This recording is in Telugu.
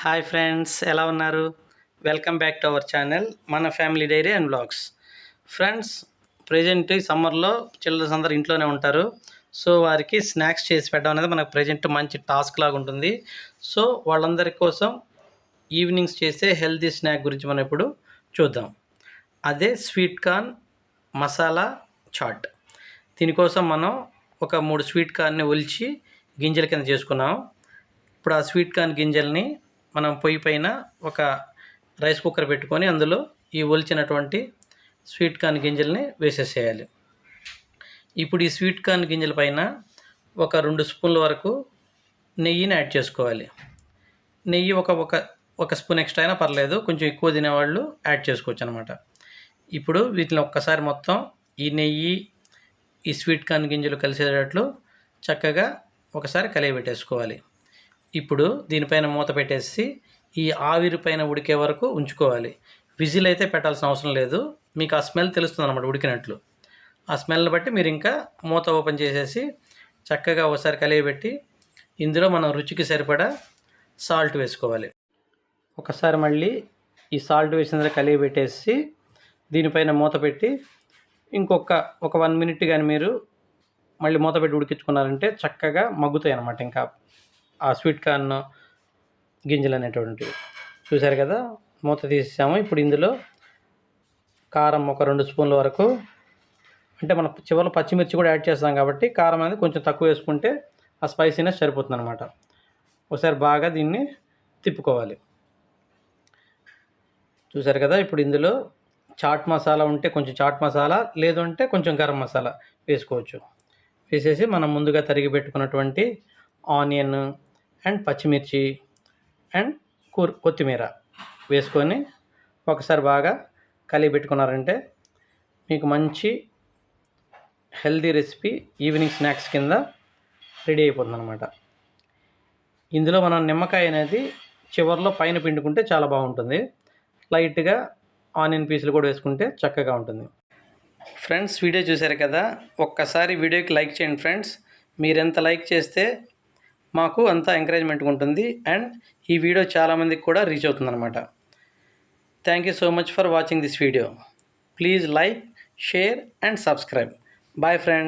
హాయ్ ఫ్రెండ్స్, ఎలా ఉన్నారు? Welcome back to our channel మన family diary and blogs. Friends, present ఈ సమ్మర్లో చిల్డ్రన్స్ అందరూ ఇంట్లోనే ఉంటారు. సో వారికి స్నాక్స్ చేసి పెట్టడం అనేది మనకు ప్రజెంట్ మంచి టాస్క్ లాగా ఉంటుంది. సో వాళ్ళందరి కోసం ఈవినింగ్స్ చేసే హెల్తీ స్నాక్ గురించి మనం ఇప్పుడు చూద్దాం. అదే స్వీట్ కార్న్ మసాలా చాట్. దీనికోసం మనం ఒక 3 స్వీట్ కార్న్ని ఒలిచి గింజల కింద చేసుకున్నాం. ఇప్పుడు ఆ స్వీట్ కార్న్ గింజల్ని మనం పొయ్యి పైన ఒక రైస్ కుక్కర్ పెట్టుకొని అందులో ఈ ఒలిచినటువంటి స్వీట్ కార్న్ గింజల్ని వేసేసేయాలి. ఇప్పుడు ఈ స్వీట్ కార్న్ గింజల పైన ఒక 2 స్పూన్ల వరకు నెయ్యిని యాడ్ చేసుకోవాలి. నెయ్యి ఒక స్పూన్ ఎక్స్ట్రా అయినా పర్లేదు, కొంచెం ఎక్కువ తినేవాళ్ళు యాడ్ చేసుకోవచ్చు అనమాట. ఇప్పుడు వీటిని ఒక్కసారి మొత్తం ఈ నెయ్యి ఈ స్వీట్ కార్న్ గింజలు కలిసేటట్లు చక్కగా ఒకసారి కలిగి పెట్టేసుకోవాలి. ఇప్పుడు దీనిపైన మూత పెట్టేసి ఈ ఆవిరి పైన ఉడికే వరకు ఉంచుకోవాలి. విజిల్ అయితే పెట్టాల్సిన అవసరం లేదు, మీకు ఆ స్మెల్ తెలుస్తుంది అన్నమాట ఉడికినట్లు. ఆ స్మెల్ని బట్టి మీరు ఇంకా మూత ఓపెన్ చేసేసి చక్కగా ఒకసారి కలిగిపెట్టి ఇందులో మనం రుచికి సరిపడా సాల్ట్ వేసుకోవాలి. ఒకసారి మళ్ళీ ఈ సాల్ట్ వేసిన కలిగి పెట్టేసి దీనిపైన మూత పెట్టి ఒక 1 మినిట్ కానీ మీరు మళ్ళీ మూత పెట్టి ఉడికించుకున్నారంటే చక్కగా మగ్గుతాయి అన్నమాట. ఇంకా ఆ స్వీట్ కార్న్ గింజలు అనేటువంటివి చూసారు కదా, మూత తీసేసాము. ఇప్పుడు ఇందులో కారం ఒక 2 స్పూన్ల వరకు, అంటే మనం చివరిలో పచ్చిమిర్చి కూడా యాడ్ చేస్తాం కాబట్టి కారం అనేది కొంచెం తక్కువ వేసుకుంటే ఆ స్పైసీనెస్ సరిపోతుంది అనమాట. ఒకసారి బాగా దీన్ని తిప్పుకోవాలి. చూసారు కదా, ఇప్పుడు ఇందులో చాట్ మసాలా ఉంటే కొంచెం చాట్ మసాలా, లేదు అంటే కొంచెం గరం మసాలా వేసుకోవచ్చు. వేసేసి మనం ముందుగా తరిగి పెట్టుకున్నటువంటి ఆనియన్ అండ్ పచ్చిమిర్చి అండ్ కొత్తిమీర వేసుకొని ఒకసారి బాగా కలిపి పెట్టుకున్నారంటే మీకు మంచి హెల్దీ రెసిపీ ఈవినింగ్ స్నాక్స్ కింద రెడీ అయిపోతుంది అనమాట. ఇందులో మనం నిమ్మకాయ అనేది చివరిలో పైన పిండుకుంటే చాలా బాగుంటుంది. లైట్గా ఆనియన్ పీసులు కూడా వేసుకుంటే చక్కగా ఉంటుంది. ఫ్రెండ్స్, వీడియో చూశారు కదా, ఒక్కసారి వీడియోకి లైక్ చేయండి ఫ్రెండ్స్. మీరెంత లైక్ చేస్తే మాకు అంత ఎంకరేజ్మెంట్గా ఉంటుంది అండ్ ఈ వీడియో చాలామందికి కూడా రీచ్ అవుతుంది అనమాట. Thank you so much for watching this video. Please like, share and subscribe. Bye friends.